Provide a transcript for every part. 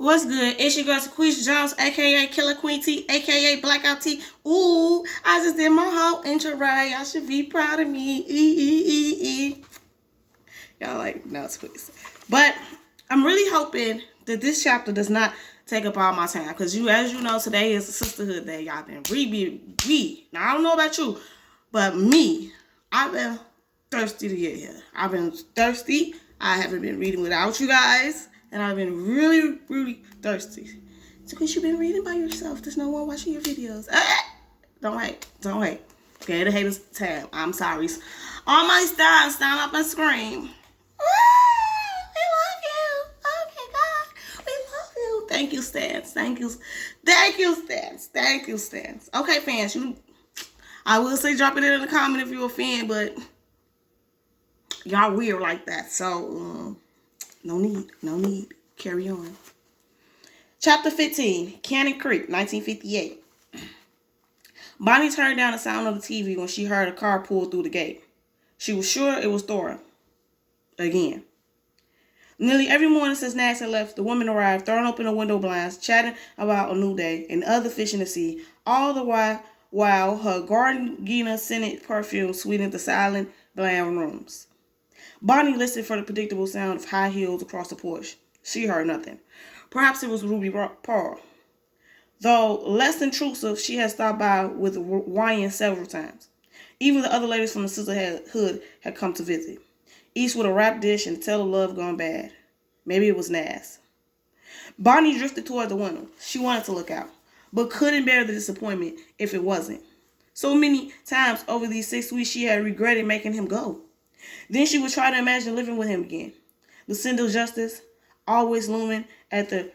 What's good? It's your girl, Queisha Jones, aka Killer Queen T, aka Blackout T. Ooh, I just did my whole intro right. Y'all should be proud of me. Y'all like, no, it's please. But I'm really hoping that this chapter does not take up all my time. Because as you know, today is a sisterhood day. Y'all been we. Now, I don't know about you, but me, I've been thirsty to get here. I've been thirsty. I haven't been reading without you guys. And I've been really, really thirsty. It's because you've been reading by yourself. There's no one watching your videos. Don't hate. Okay, the haters tab. I'm sorry. All my stars stand up and scream. We love you. Okay, God. We love you. Thank you, Stans. Thank you, Stans. Thank you, Stans. Okay, fans. I will say drop it in the comment if you're a fan, but y'all weird like that. So, no need. Carry on. Chapter 15, Cannon Creek, 1958. Bonnie turned down the sound of the TV when she heard a car pull through the gate. She was sure it was Thora. Again. Nearly every morning since Nash had left, the woman arrived, throwing open the window blinds, chatting about a new day and other fish in the sea, all the while her Gardenia scented perfume sweetened the silent, bland rooms. Bonnie listened for the predictable sound of high heels across the porch. She heard nothing. Perhaps it was Ruby Pearl. Though less intrusive, she had stopped by with Ryan several times. Even the other ladies from the sisterhood had come to visit, each with a wrapped dish and a tale of love gone bad. Maybe it was Nas. Bonnie drifted toward the window. She wanted to look out, but couldn't bear the disappointment if it wasn't. So many times over these 6 weeks she had regretted making him go. Then she would try to imagine living with him again. Lucinda Justice, always looming at the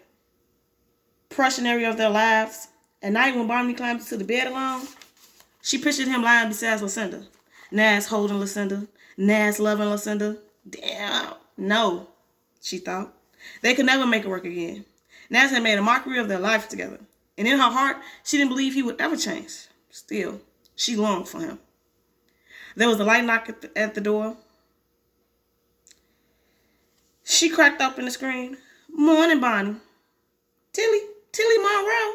precautionary of their lives. At night when Bonnie climbed into the bed alone, she pictured him lying beside Lucinda. Nas holding Lucinda. Nas loving Lucinda. Damn, no, she thought. They could never make it work again. Nas had made a mockery of their life together. And in her heart, she didn't believe he would ever change. Still, she longed for him. There was a light knock at the door. She cracked open the screen. Morning, Bonnie. Tilly Monroe.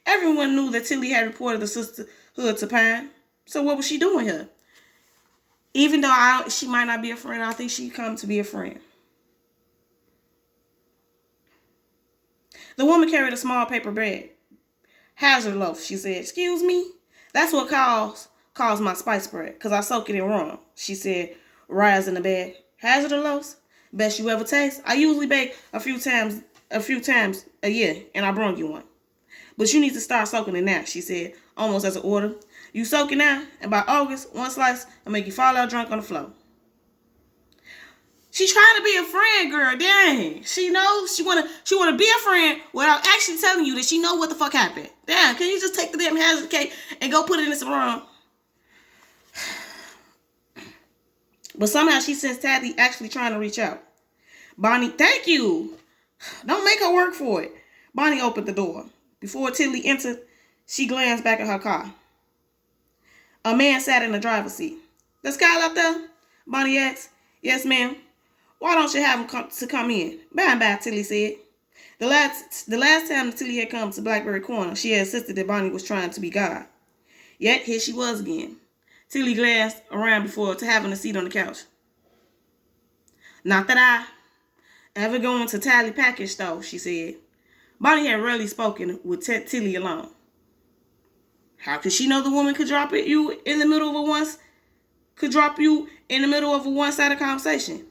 Everyone knew that Tilly had reported the sisterhood to Pine. So what was she doing here? Even though she might not be a friend, I think she'd come to be a friend. The woman carried a small paper bag. Hazard loaf, she said. Excuse me? That's what calls my spice bread, because I soak it in rum, she said, rising the bag. Hazard loaves? Best you ever taste? I usually bake a few times a year, and I brung you one. But you need to start soaking it now, she said, almost as an order. You soak it now, and by August, one slice will make you fall out drunk on the floor. She trying to be a friend, girl. Dang. She knows she wanna be a friend without actually telling you that she know what the fuck happened. Damn, can you just take the damn hazard cake and go put it in some rum? But somehow she sensed Taddy actually trying to reach out. Bonnie, thank you. Don't make her work for it. Bonnie opened the door. Before Tilly entered, she glanced back at her car. A man sat in the driver's seat. There's Kyle up there? Bonnie asked. Yes, ma'am. Why don't you have him come in? Bye, Tilly said. The last time Tilly had come to BlackBerry Corner, she had insisted that Bonnie was trying to be God. Yet, here she was again. Tilly glanced around before to having a seat on the couch. Not that I ever go into Tally package though, she said. Bonnie had rarely spoken with Tilly alone. How could she know the woman could drop you in the middle of a one-sided conversation?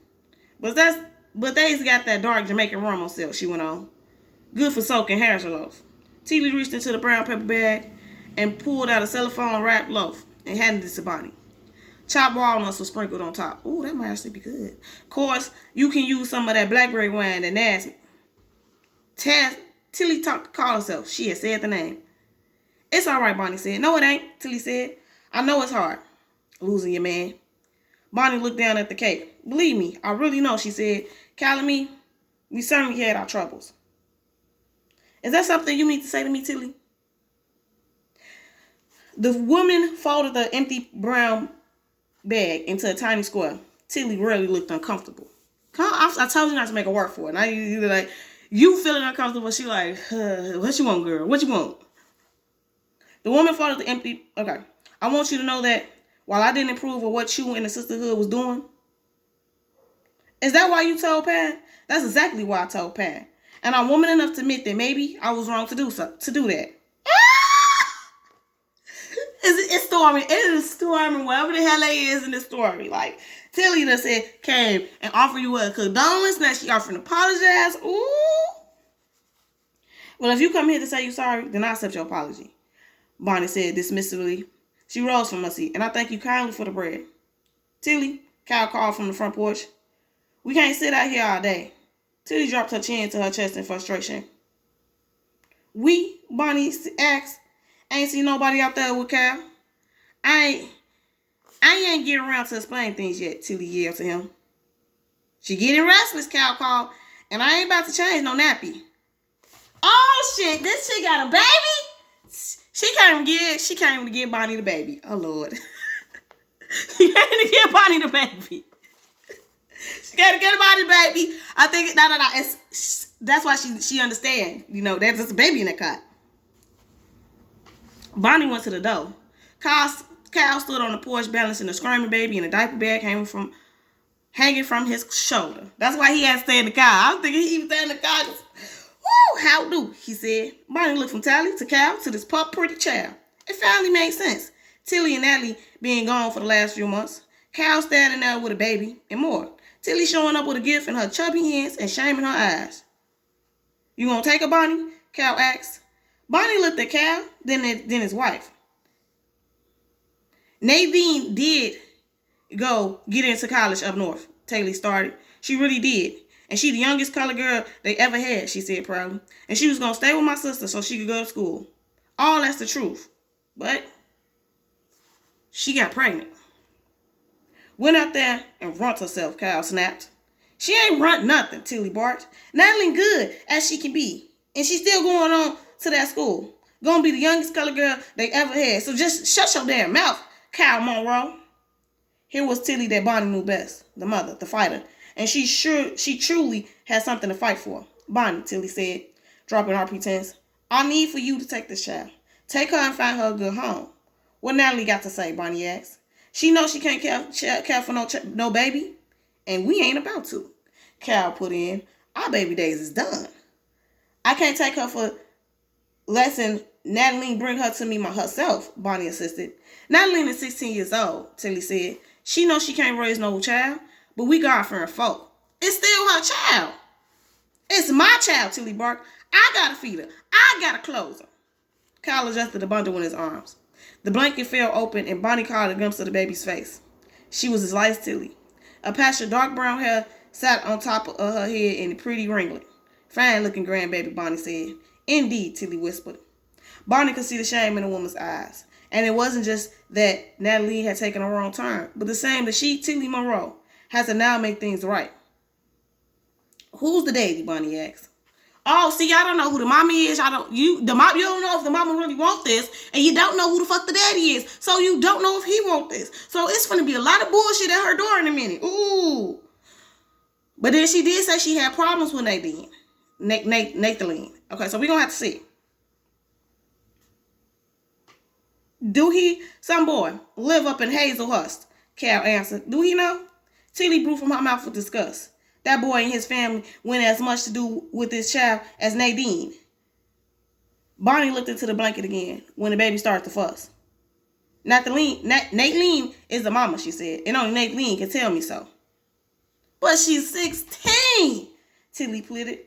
But they's got that dark Jamaican rum on sale, she went on. Good for soaking Harrison loaf. Tilly reached into the brown paper bag and pulled out a cellophane wrapped loaf and handed it to Bonnie. Chopped walnuts were sprinkled on top. Ooh, that might actually be good. Of course, you can use some of that blackberry wine that Nas. Tilly called herself. She had said the name. It's all right, Bonnie said. No, it ain't, Tilly said. I know it's hard, losing your man. Bonnie looked down at the cake. Believe me, I really know, she said. Cal and me, we certainly had our troubles. Is that something you need to say to me, Tilly? The woman folded the empty brown bag into a tiny square. Tilly really looked uncomfortable. I told you not to make her work for it. Now you like, You feeling uncomfortable. She like, what you want, girl? What you want? The woman followed the empty. Okay. I want you to know that while I didn't approve of what you and the sisterhood was doing, is that why you told Pan? That's exactly why I told Pan. And I'm woman enough to admit that maybe I was wrong to do that. It's storming. It is storming. Whatever the hell they is in this story. Like, Tilly done said, came and offered you a condolence. Now she offering to apologize. Ooh. Well, if you come here to say you sorry, then I accept your apology. Bonnie said dismissively. She rose from her seat, and I thank you kindly for the bread. Tilly, Kyle called from the front porch. We can't sit out here all day. Tilly dropped her chin to her chest in frustration. Bonnie asked, ain't seen nobody out there with Kyle. I ain't getting around to explain things yet, Tilly yelled to him. She getting restless, Cal called, and I ain't about to change no nappy. Oh shit, this chick got a baby? She came to get Bonnie the baby. Oh Lord. She came to get Bonnie the baby. She got to get Bonnie the baby. I think that's why she understand. You know, there's a baby in the cot. Bonnie went to the door. Kyle stood on the porch balancing a screaming baby and a diaper bag hanging from his shoulder. That's why he had to stay in the car. I was thinking he was staying in the car. Woo, how do, he said. Bonnie looked from Tally to Kyle to this pretty child. It finally made sense. Tilly and Natalie being gone for the last few months. Kyle standing there with a baby and more. Tilly showing up with a gift in her chubby hands and shame in her eyes. You gonna take her, Bonnie? Kyle asked. Bonnie looked at Kyle, then his wife. Nadine did go get into college up north, Taylor started. She really did. And she the youngest colored girl they ever had, she said proudly. And she was going to stay with my sister so she could go to school. All that's the truth. But she got pregnant. Went out there and runt herself, Kyle snapped. She ain't runt nothing, Tilly barked. Natalie good as she can be. And she's still going on to that school. Gonna be the youngest colored girl they ever had. So just shut your damn mouth, Kyle Monroe. Here was Tilly that Bonnie knew best, the mother, the fighter. And she truly had something to fight for. Bonnie, Tilly said, dropping her pretense. I need for you to take this child. Take her and find her a good home. What Natalie got to say, Bonnie asked. She knows she can't care for no baby. And we ain't about to. Cal put in. Our baby days is done. I can't take her for lesson. Natalie bring her to me herself, Bonnie insisted. Natalie is 16 years old, Tilly said. She knows she can't raise no child, but we God-fearing folk. It's still her child. It's my child, Tilly barked. I gotta feed her. I gotta clothe her. Kyle adjusted the bundle in his arms. The blanket fell open and Bonnie caught a glimpse of the baby's face. She was as light as Tilly. A patch of dark brown hair sat on top of her head in a pretty ringlet. Fine-looking grandbaby, Bonnie said. Indeed, Tilly whispered. Bonnie could see the shame in the woman's eyes. And it wasn't just that Natalie had taken a wrong turn, but the same that she, Tilly Monroe, has to now make things right. Who's the daddy? Bonnie asked. Oh, see, y'all don't know who the mommy is. You don't know if the mama really want this, and you don't know who the fuck the daddy is. So you don't know if he want this. So it's gonna be a lot of bullshit at her door in a minute. Ooh. But then she did say she had problems with Nadine. Nathalie. Okay, so we're gonna have to see. Do he, some boy, live up in Hazelhurst? Cal answered. Do he know? Tilly blew from her mouth with disgust. That boy and his family went as much to do with this child as Nadine. Bonnie looked into the blanket again when the baby started to fuss. Nateline is the mama, she said, and only Nateline can tell me so. But she's 16, Tilly pleaded.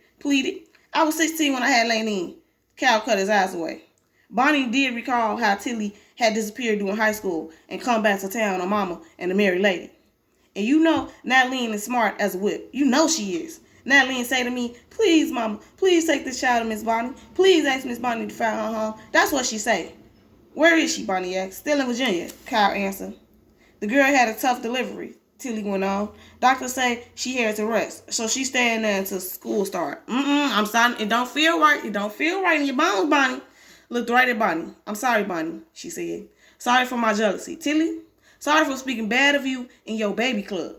I was 16 when I had Nateline. Cal cut his eyes away. Bonnie did recall how Tilly had disappeared during high school and come back to town on mama and the married lady. And you know Natalie is smart as a whip. You know she is. Natalie say to me, please, mama, please take this child to Miss Bonnie. Please ask Miss Bonnie to find her home. That's what she say. Where is she, Bonnie asked. Still in Virginia, Kyle answered. The girl had a tough delivery, Tilly went on. Doctors say she had to rest, so she's staying there until school start. I'm sorry, it don't feel right. It don't feel right in your bones, Bonnie. Looked right at Bonnie. I'm sorry, Bonnie, she said. Sorry for my jealousy. Tilly, sorry for speaking bad of you in your baby club.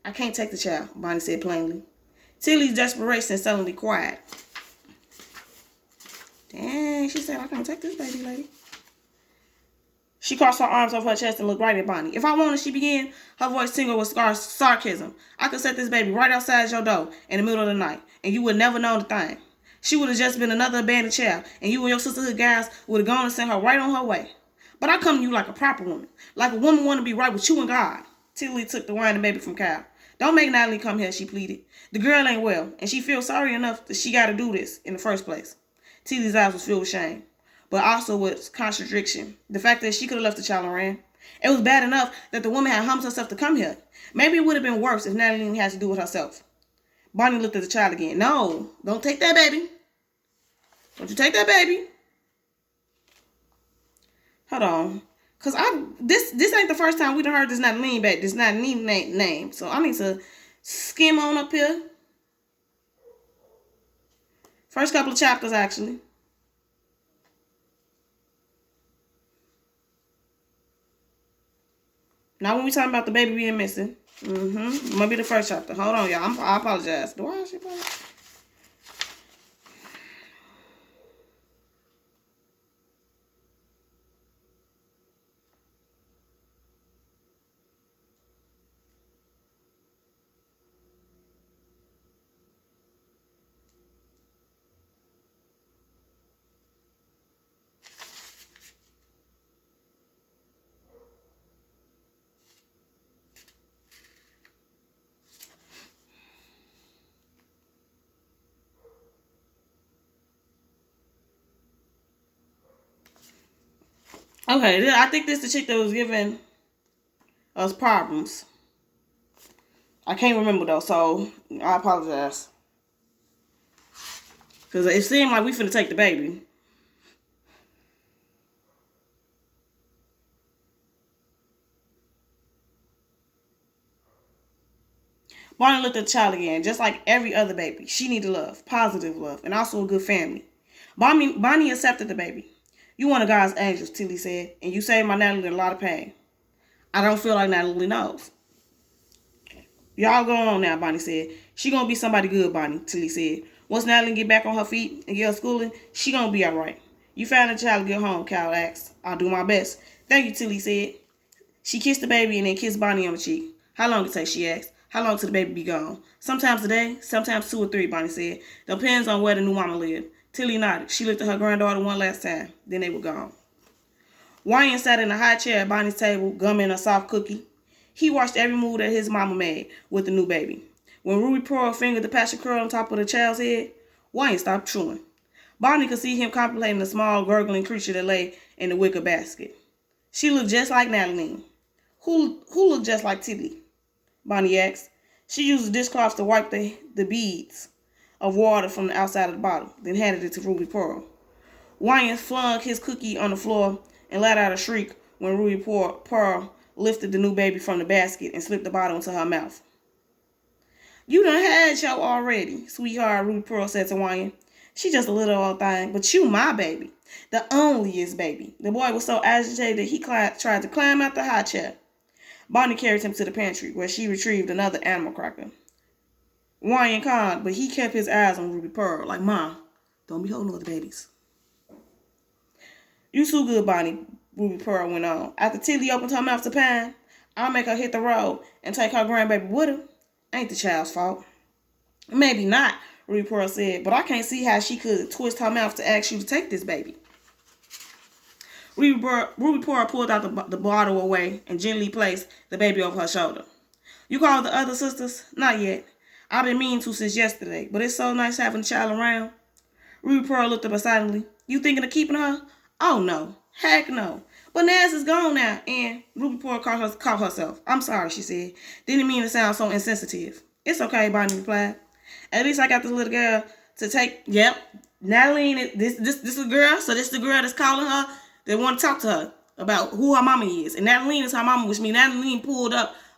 I can't take the child, Bonnie said plainly. Tilly's desperation suddenly quiet. she said, I can't take this baby, lady. She crossed her arms over her chest and looked right at Bonnie. If I wanted, she began, her voice tingled with sarcasm. I could set this baby right outside your door in the middle of the night, and you would never know the thing. She would have just been another abandoned child, and you and your sisterhood guys would have gone and sent her right on her way. But I come to you like a proper woman, like a woman want to be right with you and God. Tilly took the whining baby from Kyle. Don't make Natalie come here, she pleaded. The girl ain't well, and she feels sorry enough that she got to do this in the first place. Tilly's eyes was filled with shame, but also with contradiction. The fact that she could have left the child and ran. It was bad enough that the woman had humped herself to come here. Maybe it would have been worse if Natalie had to do it herself. Bonnie looked at the child again. No, don't take that baby. Don't you take that baby. Hold on. Because this ain't the first time we done heard this Natalie back. This Natalie name. So I need to skim on up here. First couple of chapters, actually. Now when we talking about the baby being missing. Might be the first chapter. Hold on, y'all. I apologize. Do I actually apologize? Okay, I think this is the chick that was giving us problems. I can't remember though, so I apologize. Because it seemed like we finna take the baby. Bonnie looked at the child again. Just like every other baby, she needed love, positive love, and also a good family. Bonnie accepted the baby. You one of God's angels, Tilly said, and you saved my Natalie in a lot of pain. I don't feel like Natalie knows. Y'all go on now, Bonnie said. She gonna be somebody good, Bonnie, Tilly said. Once Natalie get back on her feet and get her schooling, she gonna be alright. You found a child to get home, Cal asked. I'll do my best. Thank you, Tilly said. She kissed the baby and then kissed Bonnie on the cheek. How long it take, she asked. How long till the baby be gone? Sometimes a day, sometimes 2 or 3, Bonnie said. Depends on where the new mama lived. Tilly nodded. She looked at her granddaughter one last time. Then they were gone. Wyan sat in a high chair at Bonnie's table, gumming a soft cookie. He watched every move that his mama made with the new baby. When Ruby Pearl fingered the patch of curl on top of the child's head, Wyan stopped chewing. Bonnie could see him contemplating the small, gurgling creature that lay in the wicker basket. She looked just like Natalie. Who looked just like Tilly? Bonnie asked. She used the dishcloth to wipe the beads of water from the outside of the bottle, then handed it to Ruby Pearl. Wyan flung his cookie on the floor and let out a shriek when Ruby Pearl lifted the new baby from the basket and slipped the bottle into her mouth. You done had your already, sweetheart, Ruby Pearl said to Wyan. She just a little old thing, but you my baby, the onlyest baby. The boy was so agitated that he tried to climb out the high chair. Bonnie carried him to the pantry, where she retrieved another animal cracker. Wyan conned, but he kept his eyes on Ruby Pearl, like, Mom, don't be holding other babies. You too good, Bonnie, Ruby Pearl went on. After Tilly opened her mouth to pine, I'll make her hit the road and take her grandbaby with her. Ain't the child's fault. Maybe not, Ruby Pearl said, but I can't see how she could twist her mouth to ask you to take this baby. Ruby Pearl pulled out the bottle away and gently placed the baby over her shoulder. You called the other sisters? Not yet. I've been meaning to since yesterday, but it's so nice having a child around. Ruby Pearl looked at her silently. You thinking of keeping her? Oh, no. Heck no. But Naz is gone now, and Ruby Pearl caught herself. I'm sorry, she said. Didn't mean to sound so insensitive. It's okay, Bonnie replied. At least I got this little girl to take. Yep. Natalie, this is a girl, so this is the girl that's calling her. They want to talk to her about who her mama is. And Natalie is her mama, which means Natalie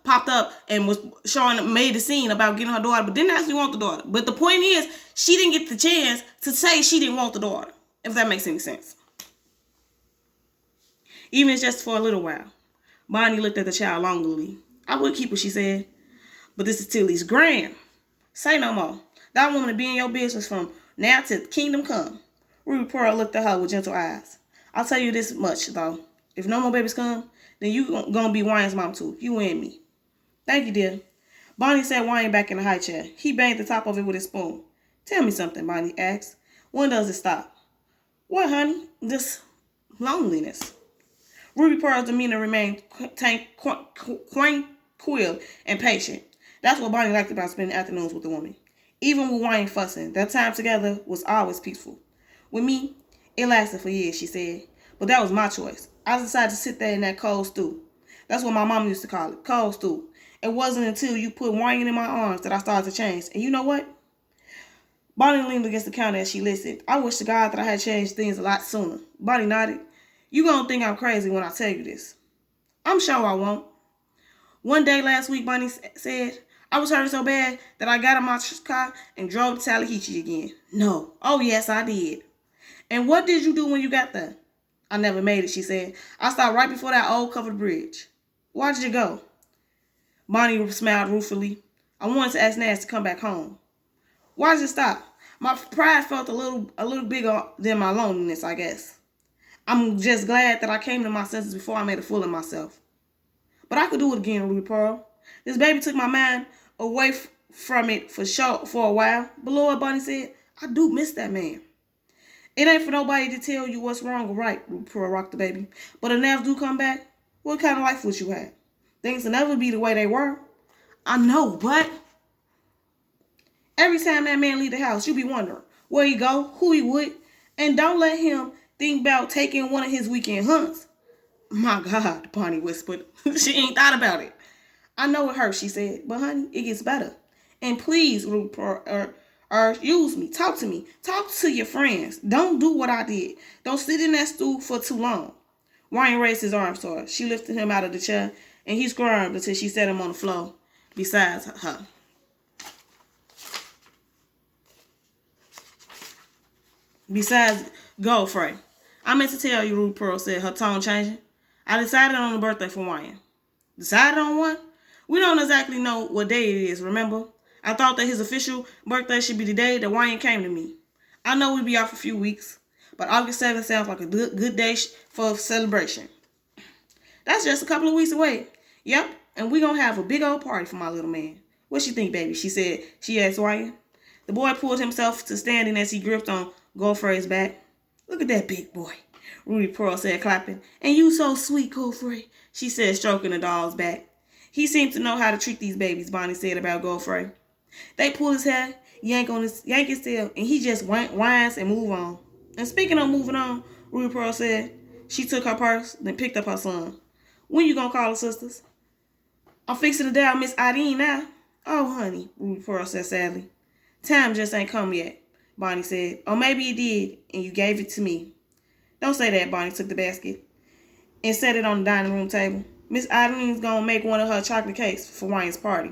popped up and made the scene about getting her daughter, but didn't actually want the daughter. But the point is, she didn't get the chance to say she didn't want the daughter, if that makes any sense. Even if it's just for a little while. Bonnie looked at the child longingly. I would keep her, she said. But this is Tilly's grand. Say no more. That woman will be in your business from now to kingdom come. Ruby Pearl looked at her with gentle eyes. I'll tell you this much, though. If no more babies come, then you gonna be Wyatt's mom too. You and me. Thank you, dear. Bonnie sat Wyatt back in the high chair. He banged the top of it with his spoon. Tell me something, Bonnie asked. When does it stop? What, honey? This loneliness. Ruby Pearl's demeanor remained tranquil and patient. That's what Bonnie liked about spending afternoons with the woman. Even with Wyatt fussing, their time together was always peaceful. With me, it lasted for years, she said. But that was my choice. I decided to sit there in that cold stew. That's what my mom used to call it, cold stew. It wasn't until you put Wyatt in my arms that I started to change. And you know what? Bonnie leaned against the counter as she listened. I wish to God that I had changed things a lot sooner. Bonnie nodded. You gonna think I'm crazy when I tell you this. I'm sure I won't. One day last week, Bonnie said, I was hurting so bad that I got in my car and drove to Tallahatchie again. No. Oh, yes, I did. And what did you do when you got there? I never made it, she said. I stopped right before that old covered bridge. Why did you go? Bonnie smiled ruefully. I wanted to ask Naz to come back home. Why did you stop? My pride felt a little bigger than my loneliness, I guess. I'm just glad that I came to my senses before I made a fool of myself. But I could do it again, Ruby Pearl. This baby took my mind away from it for a while. But Lord, Bonnie said, I do miss that man. It ain't for nobody to tell you what's wrong or right, Ruby Pearl rocked the baby. But if Naz do come back, what kind of life would you have? Things will never be the way they were. I know, but every time that man leave the house, you be wondering where he go, who he with, and don't let him think about taking one of his weekend hunts. My God, Bonnie whispered. She ain't thought about it. I know it hurts, she said, but honey, it gets better. And please, use me. Talk to me. Talk to your friends. Don't do what I did. Don't sit in that stool for too long. Ryan raised his arms to her. She lifted him out of the chair, and he squirmed until she set him on the floor beside her. Besides, go, Frey. I meant to tell you, Ruby Pearl said, her tone changing. I decided on a birthday for Wyatt. Decided on one? We don't exactly know what day it is, remember? I thought that his official birthday should be the day that Wyatt came to me. I know we'll be off a few weeks, but August 7th sounds like a good day for celebration. That's just a couple of weeks away. Yep, and we're going to have a big old party for my little man. What you think, baby? She asked Wyatt. The boy pulled himself to standing as he gripped on Godfrey's back. Look at that big boy, Ruby Pearl said, clapping. And you so sweet, Godfrey, she said, stroking the doll's back. He seemed to know how to treat these babies, Bonnie said about Godfrey. They pull his hair, yank his tail, and he just whines and move on. And speaking of moving on, Ruby Pearl said, she took her purse, then picked up her son. When you gonna call the sisters? I'm fixing to dial Miss Ideen now. Oh, honey, Ruby Pearl said sadly. Time just ain't come yet, Bonnie said. Or maybe it did, and you gave it to me. Don't say that, Bonnie took the basket and set it on the dining room table. Miss Ideen's gonna make one of her chocolate cakes for Wyatt's party,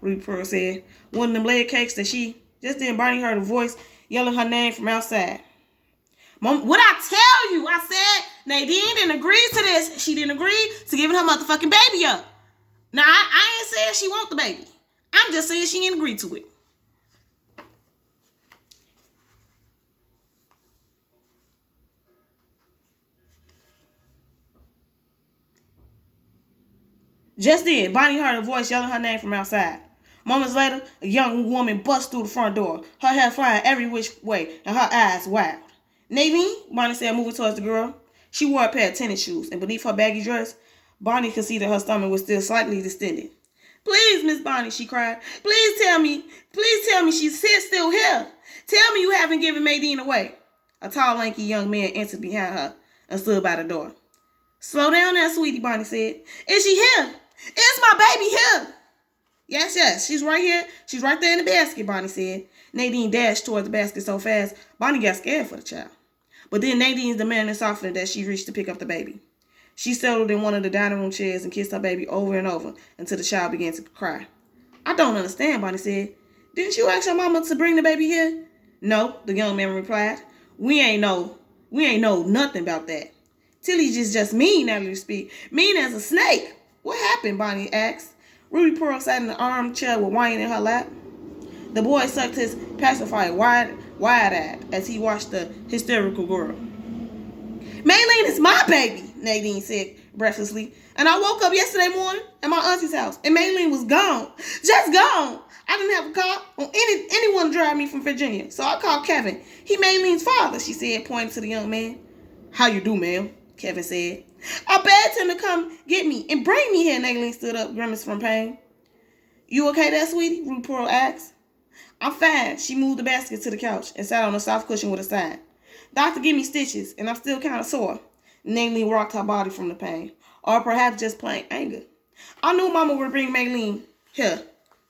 Ruby Pearl said. One of them layer cakes that she just then Bonnie heard a voice yelling her name from outside. Mom, what I tell you? I said Nadine didn't agree to this. She didn't agree to giving her motherfucking baby up. Now, I ain't saying she want the baby. I'm just saying she ain't agreed to it. Just then, Bonnie heard a voice yelling her name from outside. Moments later, a young woman bust through the front door, her hair flying every which way and her eyes wild. Nadine, Bonnie said, moving towards the girl. She wore a pair of tennis shoes, and beneath her baggy dress, Bonnie could see that her stomach was still slightly distended. Please, Miss Bonnie, she cried. Please tell me she's still here. Tell me you haven't given Nadine away. A tall, lanky young man entered behind her and stood by the door. Slow down there, sweetie, Bonnie said. Is she here? Is my baby here? Yes, she's right here. She's right there in the basket, Bonnie said. Nadine dashed toward the basket so fast, Bonnie got scared for the child. But then Nadine's demanding softened that she reached to pick up the baby. She settled in one of the dining room chairs and kissed her baby over and over until the child began to cry. I don't understand, Bonnie said. Didn't you ask your mama to bring the baby here? No, the young man replied. We ain't know nothing about that. Tilly's just mean, now to speak. Mean as a snake. What happened, Bonnie asked. Ruby Pearl sat in the armchair with Wyatt in her lap. The boy sucked his pacifier wide-eyed as he watched the hysterical girl. Maylene is my baby, Nadine said breathlessly. And I woke up yesterday morning at my auntie's house, and Maylene was gone. Just gone. I didn't have a car or anyone to drive me from Virginia, so I called Kevin. He Maylene's father, she said, pointing to the young man. How you do, ma'am? Kevin said. I begged him to come get me and bring me here. Nadine stood up, grimaced from pain. You okay there, sweetie? Ruth Pearl asked. I'm fine. She moved the basket to the couch and sat on the soft cushion with a sigh. Doctor gave me stitches, and I'm still kind of sore. Nadine rocked her body from the pain, or perhaps just plain anger. I knew Mama would bring Maylene here.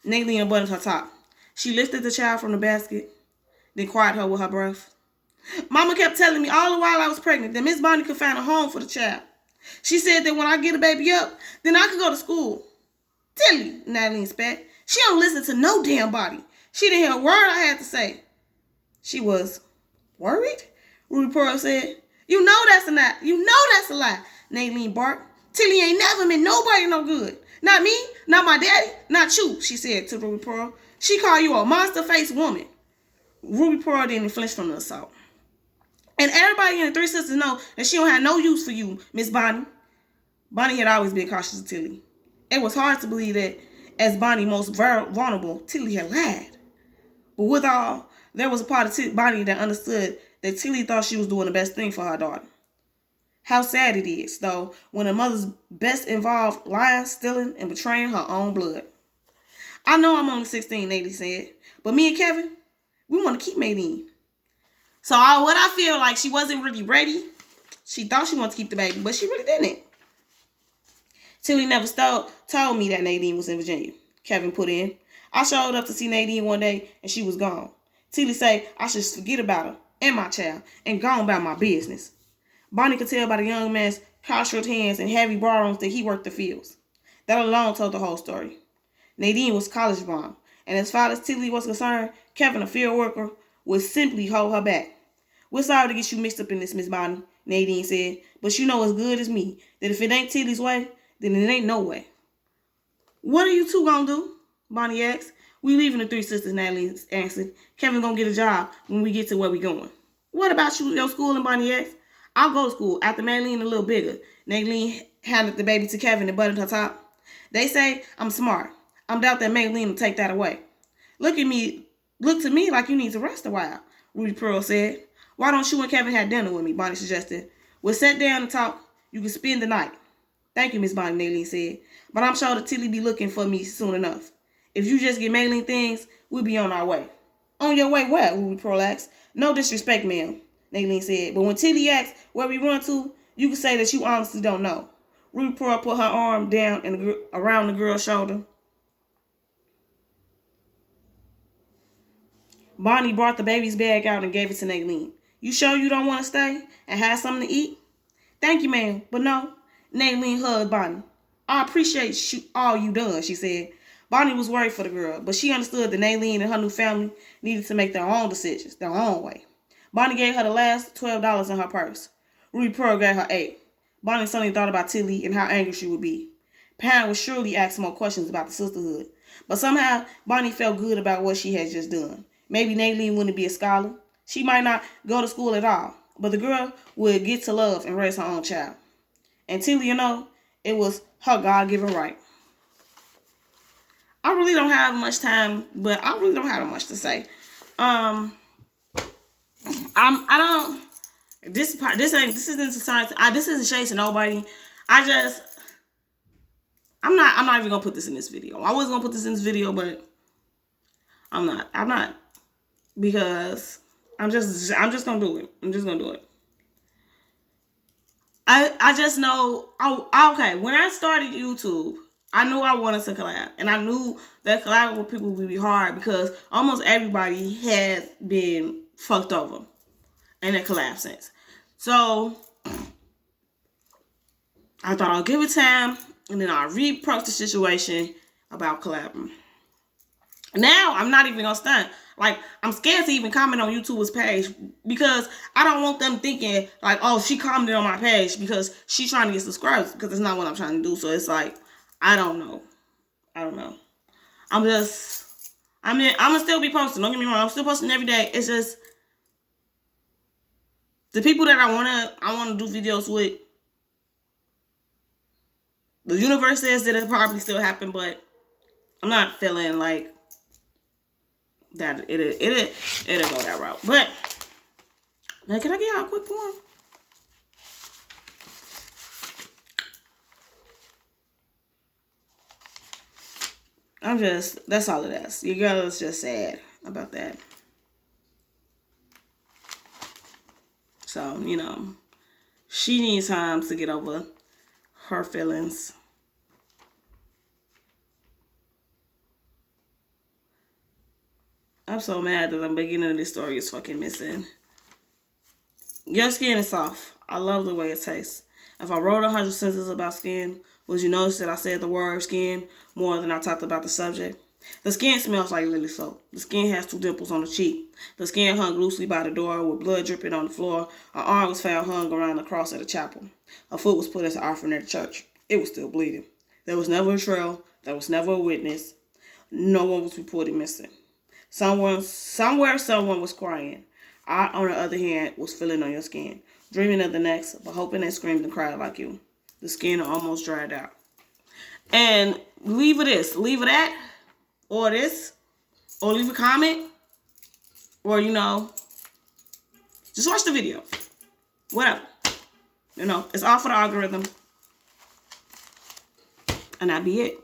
Nadine unbuttoned her top. She lifted the child from the basket, then quieted her with her breath. Mama kept telling me all the while I was pregnant that Miss Bonnie could find a home for the child. She said that when I get a baby up, then I could go to school. Tilly, Nadine spat. She don't listen to no damn body. She didn't hear a word I had to say. She was worried? Ruby Pearl said. You know that's a lie. You know that's a lie. Nadine barked. Tilly ain't never meant nobody no good. Not me, not my daddy, not you, she said to Ruby Pearl. She called you a monster-faced woman. Ruby Pearl didn't flinch from the assault. And everybody in the Three Sisters know that she don't have no use for you, Miss Bonnie. Bonnie had always been cautious of Tilly. It was hard to believe that as Bonnie most vulnerable, Tilly had lied. But with all, there was a part of Bonnie that understood that Tilly thought she was doing the best thing for her daughter. How sad it is, though, when a mother's best involved lying, stealing, and betraying her own blood. I know I'm only 16, Nadine said, but me and Kevin, we want to keep Nadine. So what I feel like she wasn't really ready. She thought she wanted to keep the baby, but she really didn't. Tilly never told me that Nadine was in Virginia, Kevin put in. I showed up to see Nadine one day, and she was gone. Tilly say I should forget about her and my child and go on about my business. Bonnie could tell by the young man's cautious hands and heavy brows that he worked the fields. That alone told the whole story. Nadine was college bound, and as far as Tilly was concerned, Kevin, a field worker, would simply hold her back. We're sorry to get you mixed up in this, Miss Bonnie, Nadine said, but you know as good as me that if it ain't Tilly's way, then it ain't no way. What are you two gonna do? Bonnie asked. We leaving the Three Sisters, Natalie answered. Kevin gonna get a job when we get to where we going. What about your school? And Bonnie asked. I'll go to school after Maylene a little bigger. Nadine handed the baby to Kevin and buttoned her top. They say I'm smart. I doubt that Maylene will take that away. Look to me like you need to rest a while, Ruby Pearl said. Why don't you and Kevin have dinner with me? Bonnie suggested. We'll sit down and talk. You can spend the night. Thank you, Miss Bonnie, Nadine said. But I'm sure that Tilly be looking for me soon enough. If you just get Maylene things, we'll be on our way. On your way where? Ruby Pearl asked. No disrespect, ma'am, Nadine said. But when Tilly asks where we run to, you can say that you honestly don't know. Ruby Pearl put her arm down and around the girl's shoulder. Bonnie brought the baby's bag out and gave it to Nadine. You sure you don't want to stay and have something to eat? Thank you, ma'am, but no. Nadine hugged Bonnie. I appreciate all you done, she said. Bonnie was worried for the girl, but she understood that Nadine and her new family needed to make their own decisions, their own way. Bonnie gave her the last $12 in her purse. Ruby Pearl gave her $8. Bonnie suddenly thought about Tilly and how angry she would be. Parent would surely ask more questions about the sisterhood, but somehow Bonnie felt good about what she had just done. Maybe Nadine wouldn't be a scholar. She might not go to school at all, but the girl would get to love and raise her own child. And Tilly, it was her God-given right. I really don't have much time, but I really don't have much to say. This isn't society. This isn't shade to nobody. I'm not even gonna put this in this video. I was gonna put this in this video, but I'm not because I'm just gonna do it. I'm just gonna do it. I just know. Okay. When I started YouTube, I knew I wanted to collab, and I knew that collabing with people would be hard because almost everybody had been fucked over in a collab sense. So I thought I'll give it time, and then I'll reapproach the situation about collabing. Now I'm not even gonna stunt. Like, I'm scared to even comment on YouTuber's page because I don't want them thinking like, oh, she commented on my page because she's trying to get subscribers, because it's not what I'm trying to do. So it's like, I don't know. I'm I mean, I'm going to still be posting. Don't get me wrong. I'm still posting every day. It's just the people that I want to do videos with. The universe says that it'll probably still happen, but I'm not feeling like that it'll go that route. But now, can I get y'all a quick poem? That's all it is. Your girl is just sad about that. So, you know, she needs time to get over her feelings. I'm so mad that the beginning of this story is fucking missing. Your skin is soft. I love the way it tastes. If I wrote 100 sentences about skin, would you notice that I said the word skin more than I talked about the subject? The skin smells like lily soap. The skin has 2 dimples on the cheek. The skin hung loosely by the door with blood dripping on the floor. An arm was found hung around the cross at the chapel. A foot was put as an offering at the church. It was still bleeding. There was never a trail. There was never a witness. No one was reported missing. Somewhere someone was crying. I, on the other hand, was feeling on your skin, dreaming of the next, but hoping they screamed and cried like you. The skin almost dried out. And leave it this, leave it that, or this, or leave a comment, or, you know, just watch the video. Whatever. You know, it's all for the algorithm. And that'd be it.